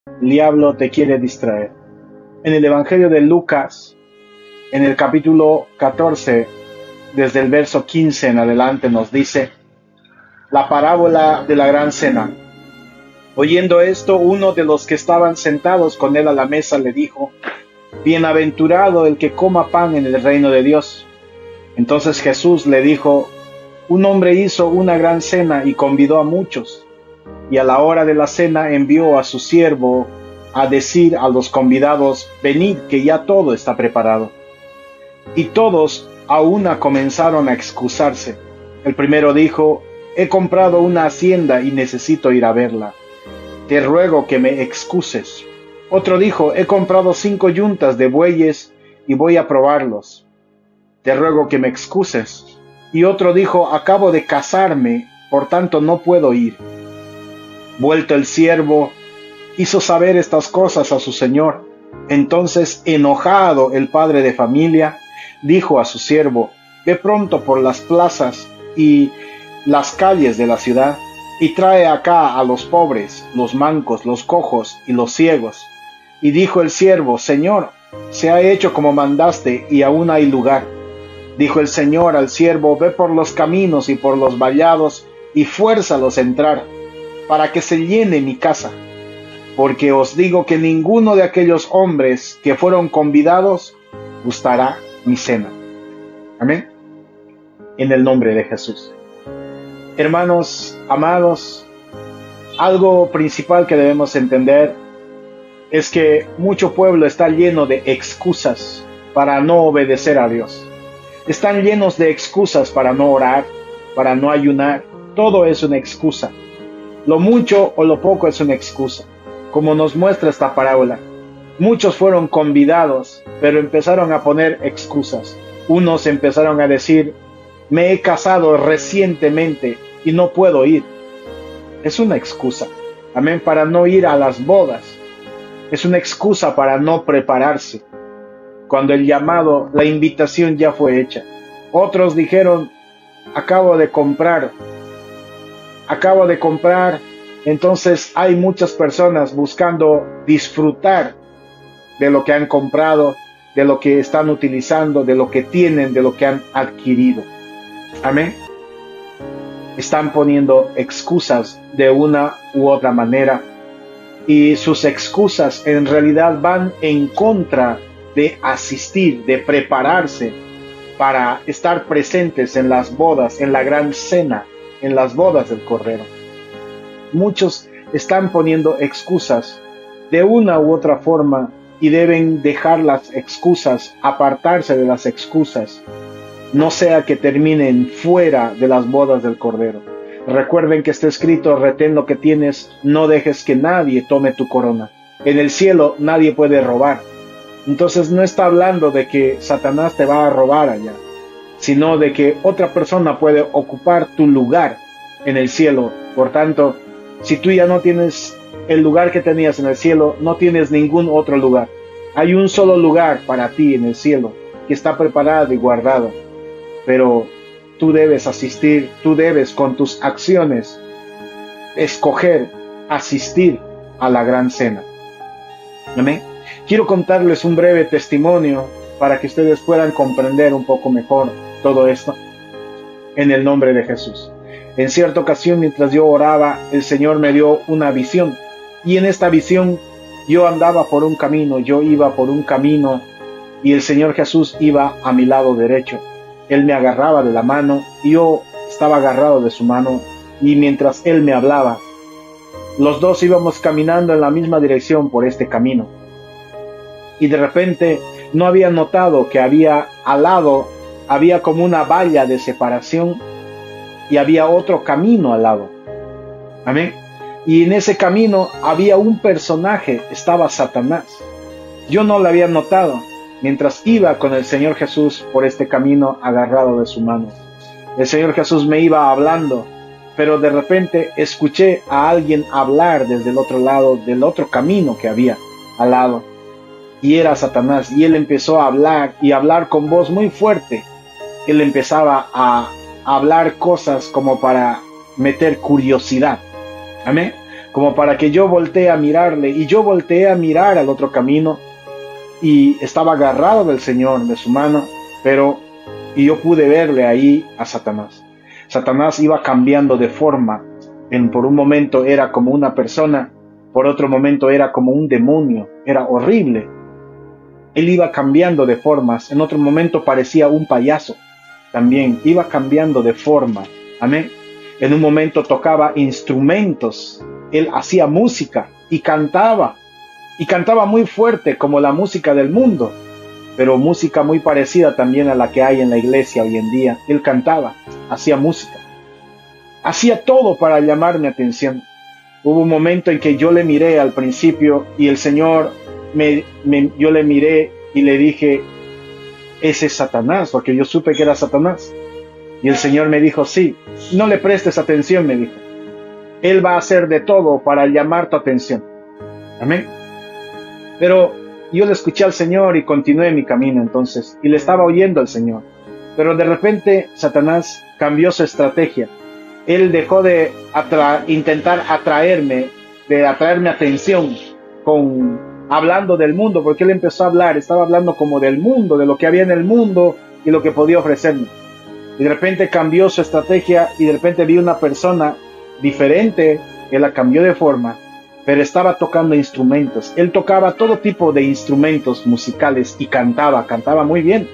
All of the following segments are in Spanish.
El diablo te quiere distraer. En el Evangelio de Lucas, en el capítulo 14, desde el verso 15 en adelante, nos dice la parábola de la gran cena. Oyendo esto, uno de los que estaban sentados con él a la mesa le dijo: Bienaventurado el que coma pan en el reino de Dios. Entonces Jesús le dijo: Un hombre hizo una gran cena y convidó a muchos, y a la hora de la cena envió a su siervo a decir a los convidados: Venid, que ya todo está preparado. Y todos a una comenzaron a excusarse. El primero dijo: He comprado una hacienda y necesito ir a verla. Te ruego que me excuses. Otro dijo: He comprado 5 yuntas de bueyes y voy a probarlos. Te ruego que me excuses. Y otro dijo: Acabo de casarme, por tanto no puedo ir. Vuelto el siervo, hizo saber estas cosas a su señor. Entonces, enojado el padre de familia, dijo a su siervo: Ve pronto por las plazas y las calles de la ciudad, y trae acá a los pobres, los mancos, los cojos y los ciegos. Y dijo el siervo: Señor, se ha hecho como mandaste, y aún hay lugar. Dijo el Señor al siervo: Ve por los caminos y por los vallados, y fuérzalos a entrar, para que se llene mi casa. Porque os digo que ninguno de aquellos hombres que fueron convidados gustará mi cena. Amén. En el nombre de Jesús. Hermanos amados, algo principal que debemos entender es que mucho pueblo está lleno de excusas para no obedecer a Dios. Están llenos de excusas para no orar, para no ayunar. Todo es una excusa. Lo mucho o lo poco es una excusa, como nos muestra esta parábola. Muchos fueron convidados, pero empezaron a poner excusas. Unos empezaron a decir: me he casado recientemente y no puedo ir. Es una excusa, amén, para no ir a las bodas. Es una excusa para no prepararse, cuando el llamado, la invitación ya fue hecha. Otros dijeron: acabo de comprar. Entonces hay muchas personas buscando disfrutar de lo que han comprado, de lo que están utilizando, de lo que tienen, de lo que han adquirido. Amén. Están poniendo excusas de una u otra manera, y sus excusas en realidad van en contra de asistir, de prepararse para estar presentes en las bodas, en la gran cena, en las bodas del Cordero. Muchos están poniendo excusas de una u otra forma, y deben dejar las excusas, apartarse de las excusas, no sea que terminen fuera de las bodas del Cordero. Recuerden que está escrito: retén lo que tienes, no dejes que nadie tome tu corona. En el cielo nadie puede robar. Entonces no está hablando de que Satanás te va a robar allá, sino de que otra persona puede ocupar tu lugar en el cielo. Por tanto, si tú ya no tienes el lugar que tenías en el cielo, no tienes ningún otro lugar. Hay un solo lugar para ti en el cielo, que está preparado y guardado. Pero tú debes asistir, tú debes con tus acciones escoger asistir a la gran cena. Amén. Quiero contarles un breve testimonio para que ustedes puedan comprender un poco mejor todo esto, en el nombre de Jesús. En cierta ocasión, mientras yo oraba, el Señor me dio una visión, y en esta visión yo andaba por un camino, yo iba por un camino, y el Señor Jesús iba a mi lado derecho. Él me agarraba de la mano, y yo estaba agarrado de su mano, y mientras Él me hablaba, los dos íbamos caminando en la misma dirección por este camino. Y de repente no había notado que había al lado, había como una valla de separación, y había otro camino al lado. Amén. Y en ese camino había un personaje, estaba Satanás. Yo no lo había notado mientras iba con el Señor Jesús por este camino agarrado de su mano. El Señor Jesús me iba hablando, pero de repente escuché a alguien hablar desde el otro lado, del otro camino que había al lado. Y era Satanás, y él empezó a hablar, y hablar con voz muy fuerte. Él empezaba a hablar cosas como para meter curiosidad. Amén. como para que yo voltee a mirarle, y yo volteé a mirar al otro camino, y estaba agarrado del Señor, de su mano, y yo pude verle ahí a Satanás. Satanás iba cambiando de forma. Por un momento era como una persona, por otro momento era como un demonio, era horrible. Él iba cambiando de formas, en otro momento parecía un payaso, también iba cambiando de forma, amén. En un momento tocaba instrumentos, él hacía música y cantaba muy fuerte como la música del mundo, pero música muy parecida también a la que hay en la iglesia hoy en día. Él cantaba, hacía música, hacía todo para llamar mi atención. Hubo un momento en que yo le miré al principio y el Señor, yo le miré y le dije, ese es Satanás, porque yo supe que era Satanás. Y el Señor me dijo, sí, no le prestes atención, me dijo. Él va a hacer de todo para llamar tu atención. Amén. Pero yo le escuché al Señor y continué mi camino entonces, y le estaba oyendo al Señor. Pero de repente Satanás cambió su estrategia. Él dejó de intentar atraerme atención hablando del mundo, porque él empezó a hablar, estaba hablando como del mundo, de lo que había en el mundo y lo que podía ofrecerme. Y de repente cambió su estrategia y de repente vi una persona diferente, él la cambió de forma, pero estaba tocando instrumentos. Él tocaba todo tipo de instrumentos musicales y cantaba muy bien,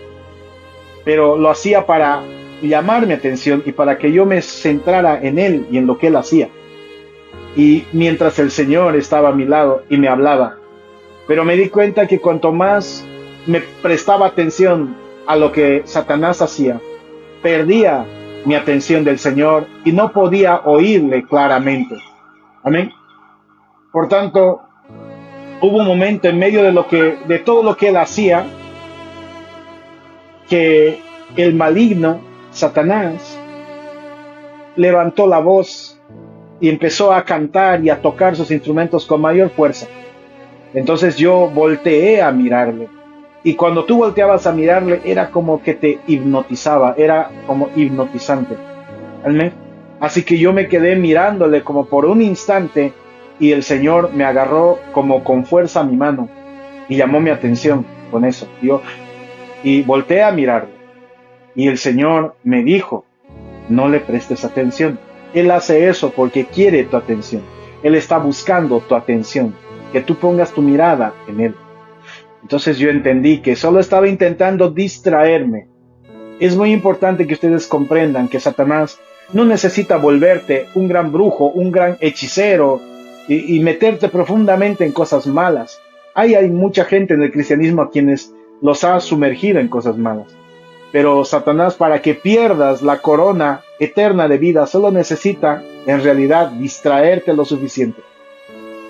pero lo hacía para llamar mi atención y para que yo me centrara en él y en lo que él hacía. Y mientras el Señor estaba a mi lado y me hablaba, pero me di cuenta que cuanto más me prestaba atención a lo que Satanás hacía, perdía mi atención del Señor y no podía oírle claramente. Amén. Por tanto, hubo un momento en medio de todo lo que él hacía, que el maligno, Satanás, levantó la voz y empezó a cantar y a tocar sus instrumentos con mayor fuerza. Entonces yo volteé a mirarle. Y cuando tú volteabas a mirarle, era como que te hipnotizaba, era como hipnotizante. ¿Amén? Así que yo me quedé mirándole como por un instante y el Señor me agarró como con fuerza a mi mano y llamó mi atención con eso. Y volteé a mirarle y el Señor me dijo, no le prestes atención. Él hace eso porque quiere tu atención. Él está buscando tu atención, que tú pongas tu mirada en Él. Entonces yo entendí que solo estaba intentando distraerme. Es muy importante que ustedes comprendan que Satanás no necesita volverte un gran brujo, un gran hechicero y meterte profundamente en cosas malas. Hay mucha gente en el cristianismo a quienes los ha sumergido en cosas malas. Pero Satanás, para que pierdas la corona eterna de vida, solo necesita en realidad distraerte lo suficiente.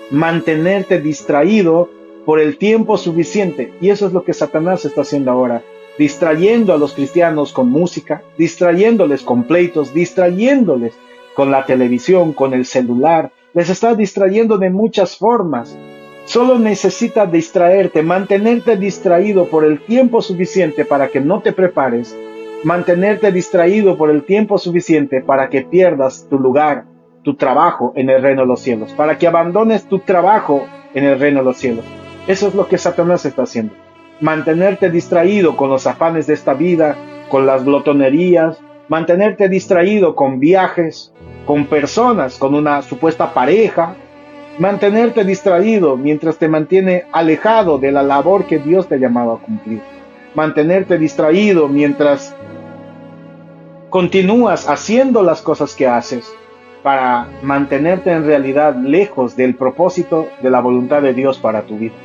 Mantenerte distraído por el tiempo suficiente. Y eso es lo que Satanás está haciendo ahora. Distrayendo a los cristianos con música, distrayéndoles con pleitos, distrayéndoles con la televisión, con el celular. Les está distrayendo de muchas formas. Solo necesita distraerte, mantenerte distraído por el tiempo suficiente para que no te prepares, mantenerte distraído por el tiempo suficiente para que pierdas tu lugar, tu trabajo en el reino de los cielos, para que abandones tu trabajo en el reino de los cielos. Eso es lo que Satanás está haciendo. Mantenerte distraído con los afanes de esta vida, con las glotonerías, mantenerte distraído con viajes, con personas, con una supuesta pareja, mantenerte distraído mientras te mantiene alejado de la labor que Dios te ha llamado a cumplir. Mantenerte distraído mientras continúas haciendo las cosas que haces para mantenerte en realidad lejos del propósito de la voluntad de Dios para tu vida.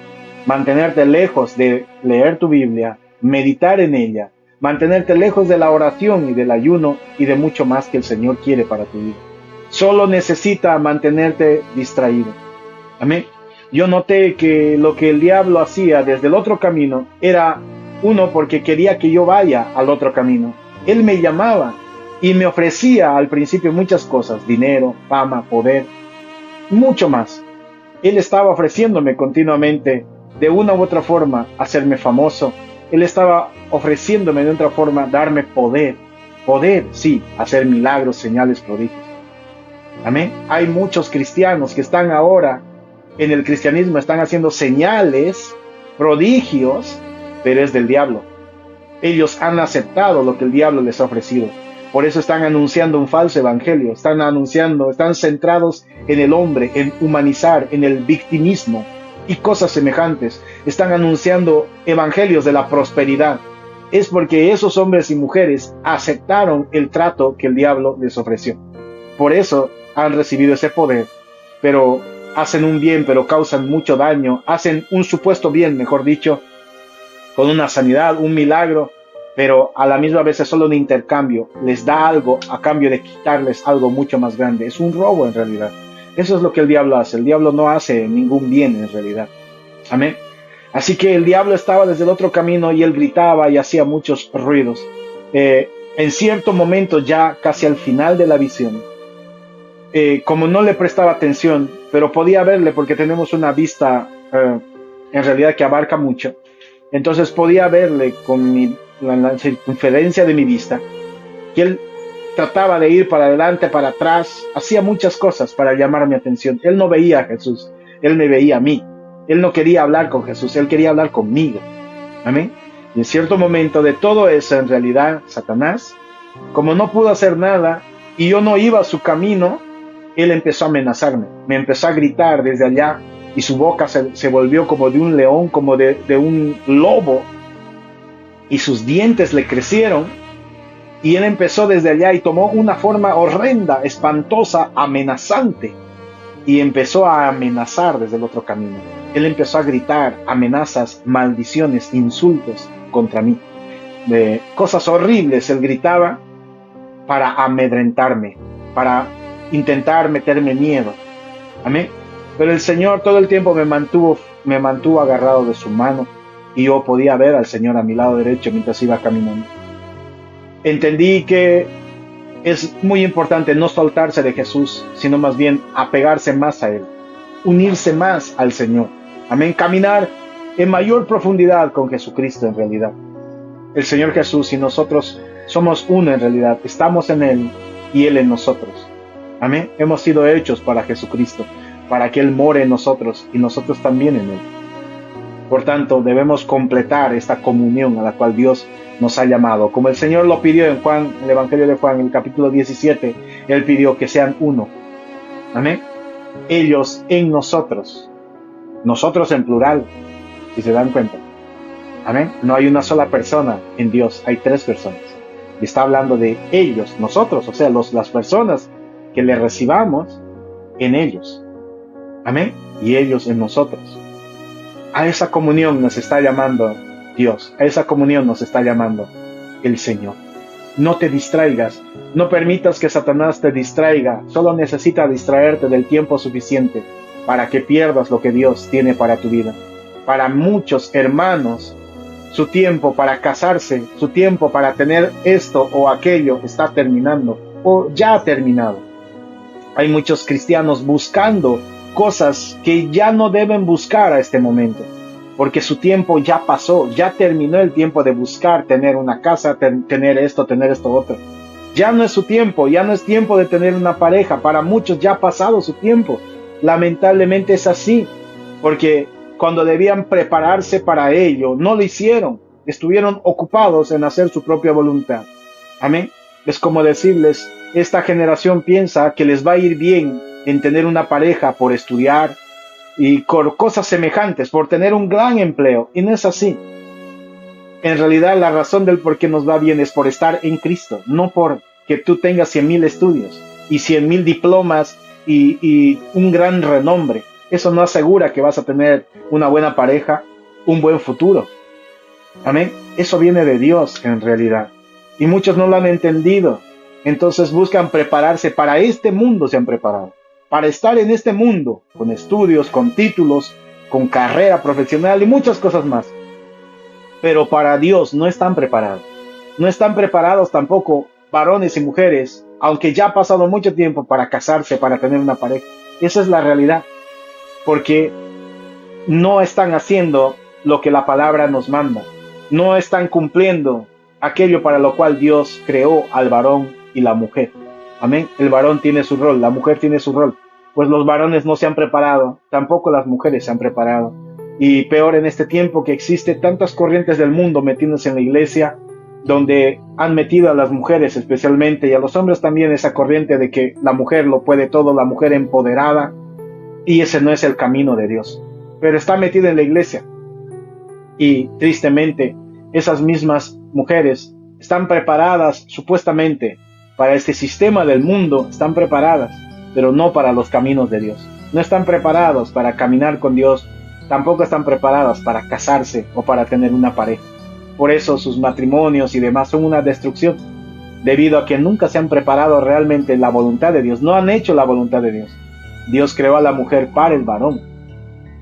Mantenerte lejos de leer tu Biblia, meditar en ella, mantenerte lejos de la oración y del ayuno y de mucho más que el Señor quiere para tu vida. Solo necesita mantenerte distraído. Amén. Yo noté que lo que el diablo hacía desde el otro camino era, uno, porque quería que yo vaya al otro camino. Él me llamaba y me ofrecía al principio muchas cosas, dinero, fama, poder, mucho más. Él estaba ofreciéndome continuamente, de una u otra forma, hacerme famoso. Él estaba ofreciéndome de otra forma, darme poder, sí, hacer milagros, señales, prodigios. Amén. Hay muchos cristianos que están ahora en el cristianismo, están haciendo señales, prodigios, pero es del diablo. Ellos han aceptado lo que el diablo les ha ofrecido. Por eso están anunciando un falso evangelio, están centrados en el hombre, en humanizar, en el victimismo y cosas semejantes. Están anunciando evangelios de la prosperidad. Es porque esos hombres y mujeres aceptaron el trato que el diablo les ofreció. Por eso han recibido ese poder, pero hacen un bien, pero causan mucho daño, hacen un supuesto bien, mejor dicho, con una sanidad, un milagro, pero a la misma vez es solo un intercambio, les da algo a cambio de quitarles algo mucho más grande. Es un robo en realidad. Eso es lo que el diablo hace. El diablo no hace ningún bien en realidad. Amén. Así que el diablo estaba desde el otro camino y él gritaba y hacía muchos ruidos. En cierto momento, ya casi al final de la visión, como no le prestaba atención, pero podía verle porque tenemos una vista en realidad que abarca mucho, entonces podía verle con la circunferencia de mi vista, que él trataba de ir para adelante, para atrás, hacía muchas cosas para llamar mi atención. Él no veía a Jesús, él me veía a mí. Él no quería hablar con Jesús, él quería hablar conmigo. Amén. Y en cierto momento de todo eso, en realidad, Satanás, como no pudo hacer nada y yo no iba a su camino, él empezó a amenazarme, me empezó a gritar desde allá y su boca se volvió como de un león, como de un lobo, y sus dientes le crecieron y él empezó desde allá y tomó una forma horrenda, espantosa, amenazante, y empezó a amenazar desde el otro camino. Él empezó a gritar amenazas, maldiciones, insultos contra mí, de cosas horribles. Él gritaba para amedrentarme, para intentar meterme miedo. Amén. Pero el Señor todo el tiempo me mantuvo agarrado de su mano y yo podía ver al Señor a mi lado derecho mientras iba caminando. Entendí que es muy importante no soltarse de Jesús, sino más bien apegarse más a Él, unirse más al Señor. Amén. Caminar en mayor profundidad con Jesucristo en realidad. El Señor Jesús y nosotros somos uno en realidad. Estamos en Él y Él en nosotros. Amén. Hemos sido hechos para Jesucristo, para que Él more en nosotros y nosotros también en Él. Por tanto, debemos completar esta comunión a la cual Dios nos ha llamado. Como el Señor lo pidió en Juan, el Evangelio de Juan, en el capítulo 17, Él pidió que sean uno. Amén. Ellos en nosotros. Nosotros en plural, si se dan cuenta. Amén. No hay una sola persona en Dios, hay tres personas. Y está hablando de ellos, nosotros, o sea, las personas que le recibamos en ellos. Amén. Y ellos en nosotros. A esa comunión nos está llamando Dios. A esa comunión nos está llamando el Señor. No te distraigas. No permitas que Satanás te distraiga. Solo necesita distraerte del tiempo suficiente para que pierdas lo que Dios tiene para tu vida. Para muchos hermanos, su tiempo para casarse, su tiempo para tener esto o aquello está terminando o ya ha terminado. Hay muchos cristianos buscando cosas que ya no deben buscar a este momento, porque su tiempo ya pasó, ya terminó el tiempo de buscar tener una casa, tener esto otro. Ya no es su tiempo, ya no es tiempo de tener una pareja. Para muchos ya ha pasado su tiempo. Lamentablemente es así, porque cuando debían prepararse para ello, no lo hicieron. Estuvieron ocupados en hacer su propia voluntad. Amén. Es como decirles, esta generación piensa que les va a ir bien en tener una pareja por estudiar y cosas semejantes, por tener un gran empleo. Y no es así. En realidad la razón del por qué nos va bien es por estar en Cristo, no por que tú tengas 100,000 estudios y 100,000 diplomas y un gran renombre. Eso no asegura que vas a tener una buena pareja, un buen futuro. Amén. Eso viene de Dios en realidad. Y muchos no lo han entendido. Entonces buscan prepararse para este mundo, se han preparado. Para estar en este mundo, con estudios, con títulos, con carrera profesional y muchas cosas más. Pero para Dios no están preparados. No están preparados tampoco varones y mujeres, aunque ya ha pasado mucho tiempo para casarse, para tener una pareja. Esa es la realidad. Porque no están haciendo lo que la palabra nos manda. No están cumpliendo aquello para lo cual Dios creó al varón y la mujer. Amén. El varón tiene su rol, la mujer tiene su rol. Pues los varones no se han preparado, tampoco las mujeres se han preparado. Y peor en este tiempo que existe tantas corrientes del mundo metiéndose en la iglesia, donde han metido a las mujeres especialmente y a los hombres también esa corriente de que la mujer lo puede todo, la mujer empoderada, y ese no es el camino de Dios. Pero está metida en la iglesia. Y tristemente, esas mismas mujeres están preparadas supuestamente para este sistema del mundo, están preparadas, pero no para los caminos de Dios. No están preparados para caminar con Dios, tampoco están preparadas para casarse o para tener una pareja. Por eso sus matrimonios y demás son una destrucción, debido a que nunca se han preparado realmente la voluntad de Dios, no han hecho la voluntad de Dios. Dios creó a la mujer para el varón,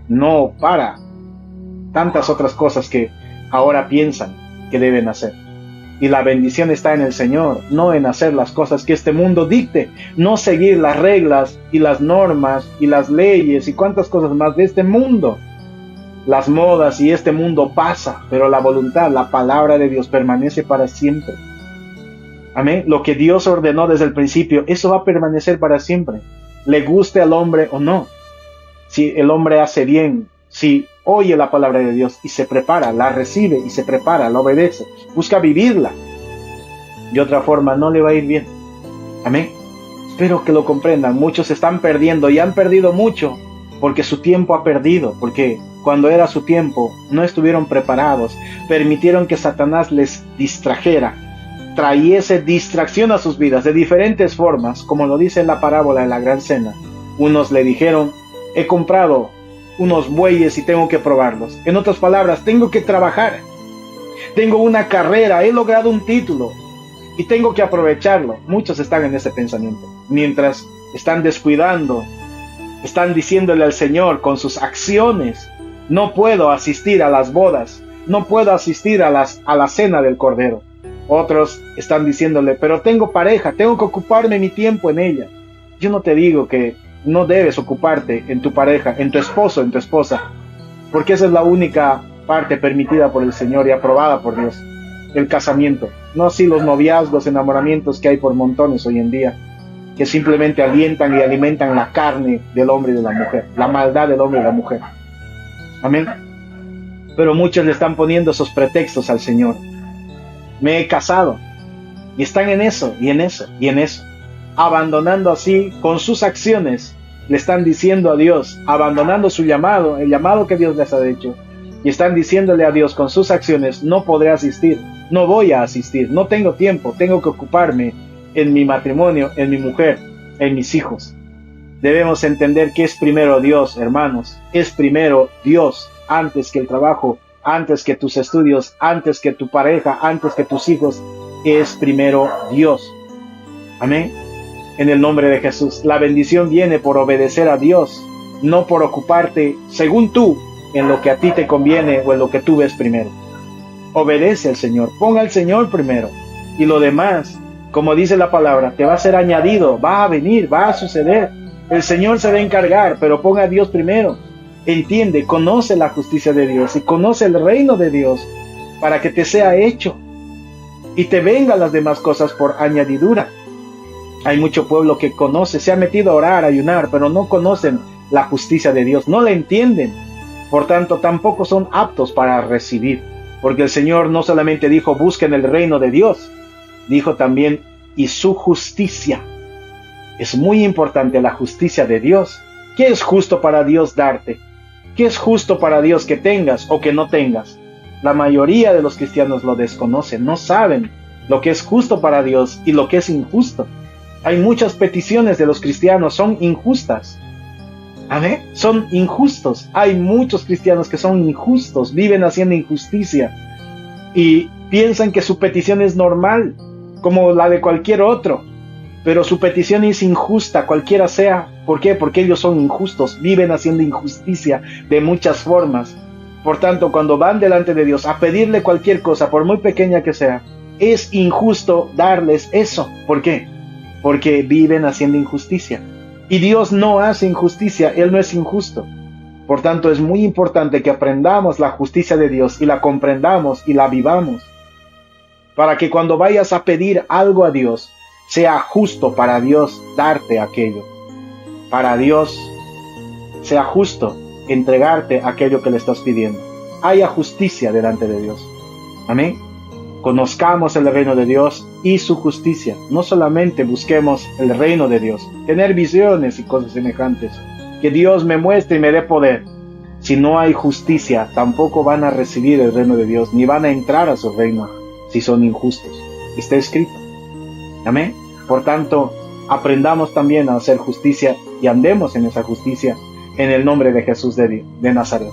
no para tantas otras cosas que ahora piensan que deben hacer. Y la bendición está en el Señor, no en hacer las cosas que este mundo dicte, no seguir las reglas y las normas y las leyes y cuantas cosas más de este mundo. Las modas y este mundo pasa, pero la voluntad, la palabra de Dios permanece para siempre. Amén. Lo que Dios ordenó desde el principio, eso va a permanecer para siempre. Le guste al hombre o no. Si el hombre hace bien, si oye la palabra de Dios y se prepara, la recibe y se prepara, la obedece, busca vivirla, de otra forma no le va a ir bien. Amén. Espero que lo comprendan. Muchos se están perdiendo y han perdido mucho porque su tiempo ha perdido, porque cuando era su tiempo no estuvieron preparados, permitieron que Satanás les distrajera, trayese distracción a sus vidas de diferentes formas, como lo dice en la parábola de la gran cena. Unos le dijeron: he comprado unos bueyes y tengo que probarlos. En otras palabras, tengo que trabajar, tengo una carrera, he logrado un título y tengo que aprovecharlo. Muchos están en ese pensamiento, mientras están descuidando, están diciéndole al Señor con sus acciones: no puedo asistir a las bodas, no puedo asistir a la cena del Cordero. Otros están diciéndole: pero tengo pareja, tengo que ocuparme mi tiempo en ella. Yo no te digo que no debes ocuparte en tu pareja, en tu esposo, en tu esposa, porque esa es la única parte permitida por el Señor y aprobada por Dios, el casamiento. No así los noviazgos, enamoramientos que hay por montones hoy en día, que simplemente alientan y alimentan la carne del hombre y de la mujer, la maldad del hombre y de la mujer. Amén. Pero muchos le están poniendo esos pretextos al Señor. Me he casado, y están en eso, y en eso, y en eso, abandonando así con sus acciones, le están diciendo a Dios, abandonando su llamado, el llamado que Dios les ha hecho, y están diciéndole a Dios con sus acciones: no podré asistir, no voy a asistir, no tengo tiempo, tengo que ocuparme en mi matrimonio, en mi mujer, en mis hijos. Debemos entender que es primero Dios, hermanos, es primero Dios antes que el trabajo, antes que tus estudios, antes que tu pareja, antes que tus hijos, es primero Dios. Amén. En el nombre de Jesús, la bendición viene por obedecer a Dios, no por ocuparte según tú en lo que a ti te conviene o en lo que tú ves primero. Obedece al Señor, ponga al Señor primero, y lo demás, como dice la palabra, te va a ser añadido, va a venir, va a suceder. El Señor se va a encargar, pero ponga a Dios primero. Entiende, conoce la justicia de Dios y conoce el reino de Dios para que te sea hecho y te vengan las demás cosas por añadidura. Hay mucho pueblo que conoce, se ha metido a orar, a ayunar, pero no conocen la justicia de Dios, no la entienden. Por tanto, tampoco son aptos para recibir, porque el Señor no solamente dijo: busquen el reino de Dios, dijo también: y su justicia. Es muy importante la justicia de Dios. ¿Qué es justo para Dios darte? ¿Qué es justo para Dios que tengas o que no tengas? La mayoría de los cristianos lo desconocen, no saben lo que es justo para Dios y lo que es injusto. Hay muchas peticiones de los cristianos, son injustas. ¿Amén? Son injustos. Hay muchos cristianos que son injustos, viven haciendo injusticia y piensan que su petición es normal, como la de cualquier otro. Pero su petición es injusta, cualquiera sea. ¿Por qué? Porque ellos son injustos, viven haciendo injusticia de muchas formas. Por tanto, cuando van delante de Dios a pedirle cualquier cosa, por muy pequeña que sea, es injusto darles eso. ¿Por qué? Porque viven haciendo injusticia. Y Dios no hace injusticia, Él no es injusto. Por tanto, es muy importante que aprendamos la justicia de Dios y la comprendamos y la vivamos. Para que cuando vayas a pedir algo a Dios, sea justo para Dios darte aquello. Para Dios sea justo entregarte aquello que le estás pidiendo. Haya justicia delante de Dios. Amén. Conozcamos el reino de Dios y su justicia. No solamente busquemos el reino de Dios, tener visiones y cosas semejantes. Que Dios me muestre y me dé poder. Si no hay justicia, tampoco van a recibir el reino de Dios, ni van a entrar a su reino si son injustos. Está escrito. Amén. Por tanto, aprendamos también a hacer justicia y andemos en esa justicia en el nombre de Jesús de Nazaret.